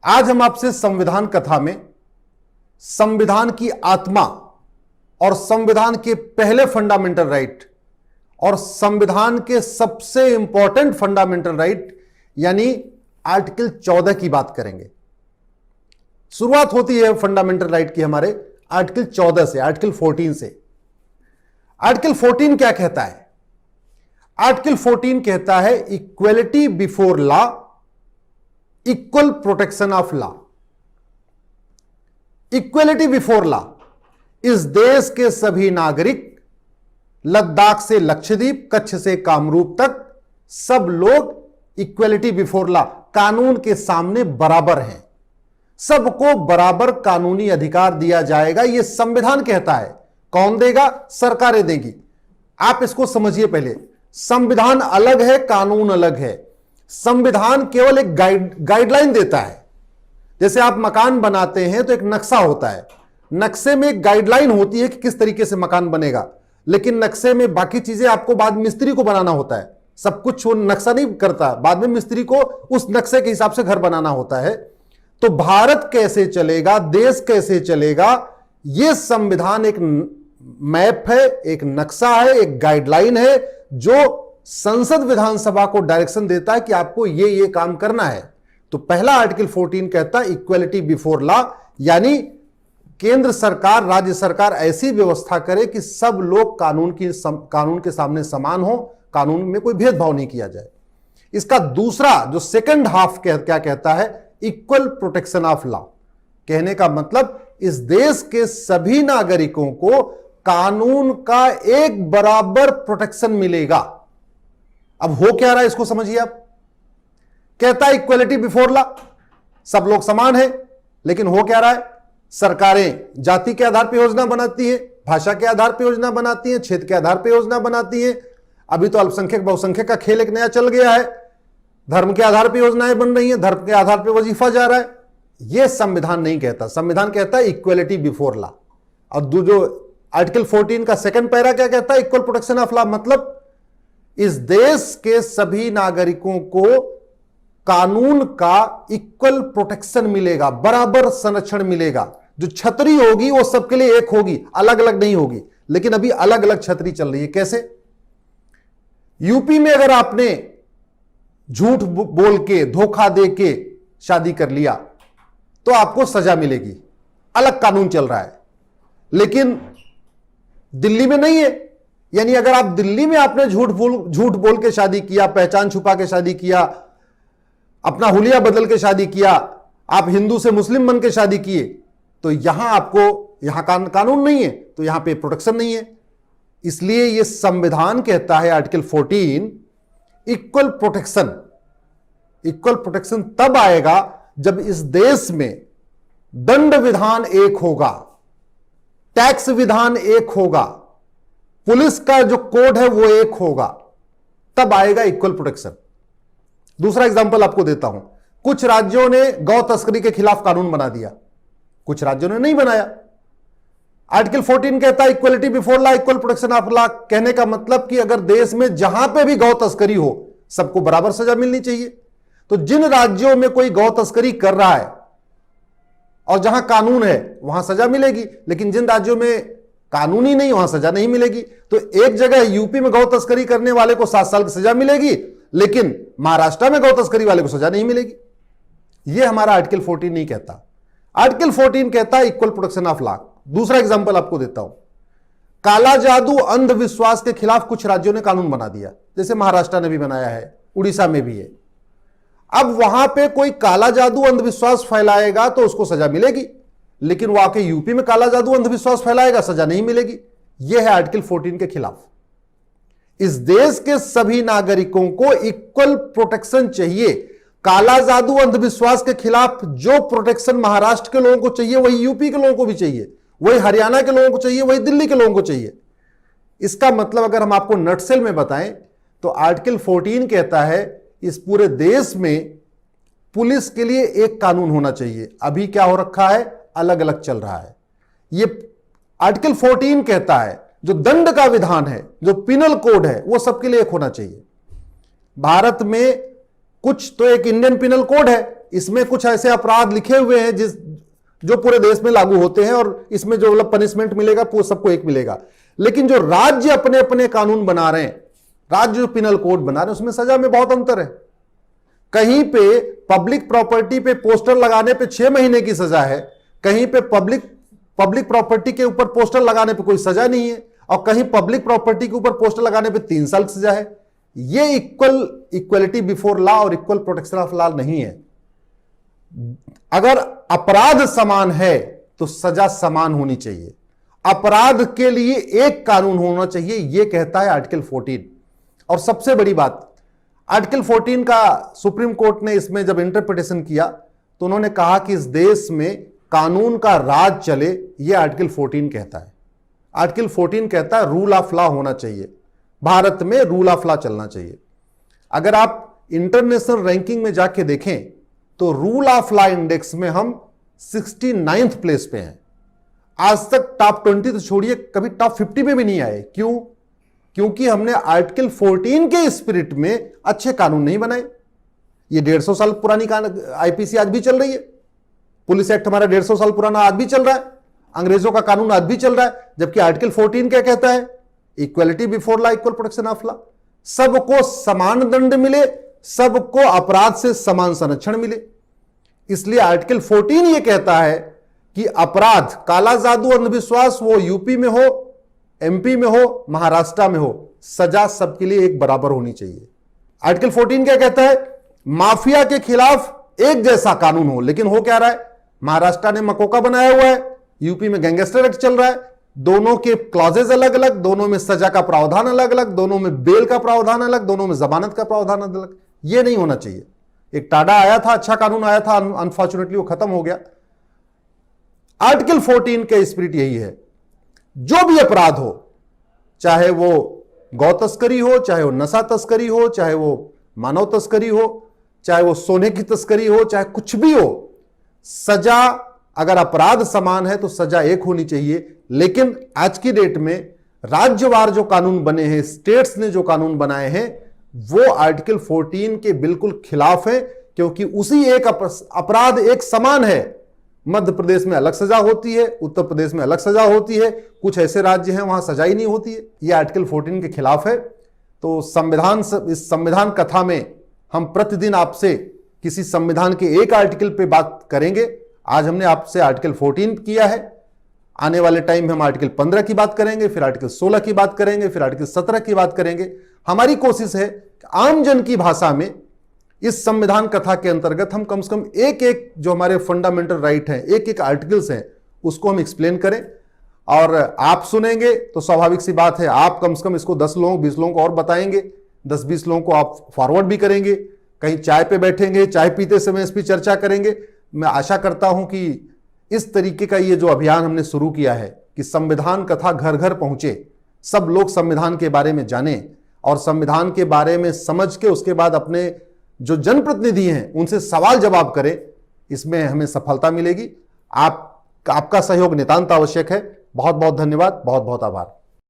आज हम आपसे संविधान कथा में संविधान की आत्मा और संविधान के पहले फंडामेंटल राइट और संविधान के सबसे इंपॉर्टेंट फंडामेंटल राइट यानी आर्टिकल 14 की बात करेंगे। शुरुआत होती है फंडामेंटल राइट की हमारे आर्टिकल 14 से, आर्टिकल 14 से। आर्टिकल 14 क्या कहता है? आर्टिकल 14 कहता है equality before law, equal protection of law. Equality before law, इस देश के सभी नागरिक, लद्दाख से लक्षद्वीप, कच्छ से कामरूप तक सब लोग इक्वलिटी बिफोर लॉ, कानून के सामने बराबर हैं। सबको बराबर कानूनी अधिकार दिया जाएगा, यह संविधान कहता है। कौन देगा? सरकारें देगी। आप इसको समझिए पहले, संविधान अलग है, कानून अलग है। संविधान केवल एक गाइडलाइन देता है। जैसे आप मकान बनाते हैं तो एक नक्शा होता है, नक्शे में एक गाइडलाइन होती है कि किस तरीके से मकान बनेगा, लेकिन नक्शे में बाकी चीजें आपको बाद मिस्त्री को बनाना होता है। सब कुछ वो नक्शा नहीं करता, बाद में मिस्त्री को उस नक्शे के हिसाब से घर बनाना होता है। तो भारत कैसे चलेगा, देश कैसे चलेगा, यह संविधान एक मैप है, एक नक्शा है, एक गाइडलाइन है जो संसद विधानसभा को डायरेक्शन देता है कि आपको ये काम करना है। तो पहला आर्टिकल 14 कहता है इक्वलिटी बिफोर लॉ, यानी केंद्र सरकार, राज्य सरकार ऐसी व्यवस्था करे कि सब लोग कानून के सामने समान हो, कानून में कोई भेदभाव नहीं किया जाए। इसका दूसरा जो सेकंड हाफ क्या कहता है, इक्वल प्रोटेक्शन ऑफ लॉ। कहने का मतलब इस देश के सभी नागरिकों को कानून का एक बराबर प्रोटेक्शन मिलेगा। अब हो क्या रहा है इसको समझिए आप। कहता है इक्वलिटी बिफोर लॉ, सब लोग समान हैं, लेकिन हो क्या रहा है? सरकारें जाति के आधार पर योजना बनाती है, भाषा के आधार पर योजना बनाती है, क्षेत्र के आधार पर योजना बनाती है। अभी तो अल्पसंख्यक बहुसंख्यक का खेल एक नया चल गया है, धर्म के आधार पर योजनाएं बन रही हैं, धर्म के आधार पर वजीफा जा रहा है। यह संविधान नहीं कहता। संविधान कहता है इक्वलिटी बिफोर लॉ। और जो आर्टिकल 14 का सेकंड पैरा क्या कहता है? Equal protection of law. मतलब इस देश के सभी नागरिकों को कानून का इक्वल प्रोटेक्शन मिलेगा, बराबर संरक्षण मिलेगा। जो छतरी होगी वो सबके लिए एक होगी, अलग अलग नहीं होगी। लेकिन अभी अलग अलग छतरी चल रही है। कैसे? यूपी में अगर आपने झूठ बोल के, धोखा दे के शादी कर लिया तो आपको सजा मिलेगी, अलग कानून चल रहा है। लेकिन दिल्ली में नहीं है। यानी अगर आप दिल्ली में आपने झूठ बोल के शादी किया, पहचान छुपा के शादी किया, अपना हुलिया बदल के शादी किया, आप हिंदू से मुस्लिम बन के शादी किए, तो यहां आपको यहां कानून नहीं है, तो यहां पे प्रोटेक्शन नहीं है। इसलिए यह संविधान कहता है article 14 equal protection. Equal protection तब आएगा जब इस देश में दंड विधान एक होगा, टैक्स विधान एक होगा, पुलिस का जो कोड है वो एक होगा, तब आएगा इक्वल प्रोटेक्शन। दूसरा एग्जांपल आपको देता हूं। कुछ राज्यों ने गौ तस्करी के खिलाफ कानून बना दिया, कुछ राज्यों ने नहीं बनाया। आर्टिकल 14 कहता है equality before law, equal protection of law. कहने का मतलब कि अगर देश में जहां पे भी गौ तस्करी हो सबको बराबर सजा मिलनी चाहिए। तो जिन राज्यों में कोई गौ तस्करी कर रहा है और जहां कानून है वहां सजा मिलेगी, लेकिन जिन राज्यों में कानून ही नहीं वहां सजा नहीं मिलेगी। तो एक जगह यूपी में गौ तस्करी करने वाले को 7 साल की सजा मिलेगी, लेकिन महाराष्ट्र में गौ तस्करी वाले को सजा नहीं मिलेगी। यह हमारा आर्टिकल 14 नहीं कहता। आर्टिकल 14 कहता है इक्वल प्रोटेक्शन ऑफ लॉ। दूसरा एग्जांपल आपको देता हूं। काला जादू, अंधविश्वास के खिलाफ कुछ राज्यों ने कानून बना दिया, जैसे महाराष्ट्र ने भी बनाया है, उड़ीसा में भी है। अब वहां पे कोई काला जादू अंधविश्वास फैलाएगा तो उसको सजा मिलेगी, लेकिन वो आके यूपी में काला जादू अंधविश्वास फैलाएगा, सजा नहीं मिलेगी। यह है आर्टिकल 14 के खिलाफ। इस देश के सभी नागरिकों को इक्वल प्रोटेक्शन चाहिए। काला जादू अंधविश्वास के खिलाफ जो प्रोटेक्शन महाराष्ट्र के लोगों को चाहिए वही यूपी के लोगों को भी चाहिए, वही हरियाणा के लोगों को चाहिए, वही दिल्ली के लोगों को चाहिए। इसका मतलब अगर हम आपको नटसेल में बताएं तो आर्टिकल 14 कहता है इस पूरे देश में पुलिस के लिए एक कानून होना चाहिए। अभी क्या हो रखा है? अलग अलग चल रहा है। यह आर्टिकल 14 कहता है जो दंड का विधान है, जो पिनल कोड है, वो सबके लिए एक होना चाहिए। भारत में कुछ तो एक इंडियन पिनल कोड है, इसमें कुछ ऐसे अपराध लिखे हुए हैं जो पूरे देश में लागू होते हैं और इसमें जो मतलब पनिशमेंट मिलेगा वो सबको एक मिलेगा। लेकिन जो राज्य अपने अपने कानून बना रहे हैं, राज्य जो पिनल कोड बना रहे हैं, उसमें सजा में बहुत अंतर है। कहीं पे पब्लिक प्रॉपर्टी पे पोस्टर लगाने पे 6 महीने की सजा है, कहीं पे पब्लिक प्रॉपर्टी के ऊपर पोस्टर लगाने पे कोई सजा नहीं है, और कहीं पब्लिक प्रॉपर्टी के ऊपर पोस्टर लगाने पे 3 साल की सजा है। ये इक्वलिटी बिफोर लॉ और इक्वल प्रोटेक्शन ऑफ लॉ नहीं है। अगर अपराध समान है तो सजा समान होनी चाहिए, अपराध के लिए एक कानून होना चाहिए, यह कहता है आर्टिकल 14। और सबसे बड़ी बात, आर्टिकल 14 का सुप्रीम कोर्ट ने इसमें जब इंटरप्रिटेशन किया तो उन्होंने कहा कि इस देश में कानून का राज चले, यह आर्टिकल 14 कहता है। आर्टिकल 14 कहता है रूल ऑफ लॉ होना चाहिए, भारत में रूल ऑफ लॉ चलना चाहिए। अगर आप इंटरनेशनल रैंकिंग में जाके देखें तो रूल ऑफ लॉ इंडेक्स में हम 69th प्लेस पे हैं। आज तक टॉप 20 तो छोड़िए, कभी टॉप 50 में भी नहीं आए। क्यों? क्योंकि हमने आर्टिकल 14 के स्पिरिट में अच्छे कानून नहीं बनाए। ये 150 साल पुरानी आईपीसी आज भी चल रही है, पुलिस एक्ट हमारा 150 साल पुराना आज भी चल रहा है, अंग्रेजों का कानून आज भी चल रहा है। जबकि आर्टिकल 14 क्या कहता है? Equality before law, equal protection of law, सबको समान दंड मिले, सबको अपराध से समान संरक्षण मिले। इसलिए आर्टिकल 14 यह कहता है कि अपराध, काला जादू, अंधविश्वास, वो यूपी में हो, एमपी में हो, महाराष्ट्र में हो, सजा सबके लिए एक बराबर होनी चाहिए। आर्टिकल 14 क्या कहता है? माफिया के खिलाफ एक जैसा कानून हो। लेकिन हो क्या रहा है? महाराष्ट्र ने मकोका बनाया हुआ है, यूपी में गैंगस्टर एक्ट चल रहा है। दोनों के क्लॉजेज अलग अलग, दोनों में सजा का प्रावधान अलग अलग, दोनों में बेल का प्रावधान अलग, दोनों में जमानत का प्रावधान अलग। यह नहीं होना चाहिए। एक टाडा आया था, अच्छा कानून आया था, अनफॉर्चुनेटली वो खत्म हो गया। आर्टिकल 14 का स्पिरिट यही है, जो भी अपराध हो, चाहे वो गौ तस्करी हो, चाहे वो नशा तस्करी हो, चाहे वो मानव तस्करी हो, चाहे वो सोने की तस्करी हो, चाहे कुछ भी हो, सजा, अगर अपराध समान है तो सजा एक होनी चाहिए। लेकिन आज की डेट में राज्यवार जो कानून बने हैं, स्टेट्स ने जो कानून बनाए हैं, वो आर्टिकल 14 के बिल्कुल खिलाफ है, क्योंकि उसी एक अपराध एक समान है। मध्य प्रदेश में अलग सजा होती है, उत्तर प्रदेश में अलग सजा होती है, कुछ ऐसे राज्य हैं वहां सजा ही नहीं होती है। यह आर्टिकल 14 के खिलाफ है। तो इस संविधान कथा में हम प्रतिदिन आपसे किसी संविधान के एक आर्टिकल पे बात करेंगे। आज हमने आपसे आर्टिकल 14 किया है, आने वाले टाइम में हम आर्टिकल 15 की बात करेंगे, फिर आर्टिकल 16 की बात करेंगे, फिर आर्टिकल 17 की बात करेंगे। हमारी कोशिश है कि आम जन की भाषा में इस संविधान कथा के अंतर्गत हम कम से कम एक एक जो हमारे फंडामेंटल राइट हैं, एक एक आर्टिकल्स हैं, उसको हम एक्सप्लेन करें। और आप सुनेंगे तो स्वाभाविक सी बात है, आप कम से कम इसको 10 लोगों 20 लोगों को और बताएंगे, 10-20 लोगों को आप फॉरवर्ड भी करेंगे। कहीं चाय पे बैठेंगे, चाय पीते समय इस पर चर्चा करेंगे। मैं आशा करता हूं कि इस तरीके का ये जो अभियान हमने शुरू किया है कि संविधान कथा घर घर पहुंचे, सब लोग संविधान के बारे में जानें और संविधान के बारे में समझ के उसके बाद अपने जो जनप्रतिनिधि हैं उनसे सवाल जवाब करें, इसमें हमें सफलता मिलेगी। आपका सहयोग नितांत आवश्यक है। बहुत बहुत धन्यवाद, बहुत बहुत आभार।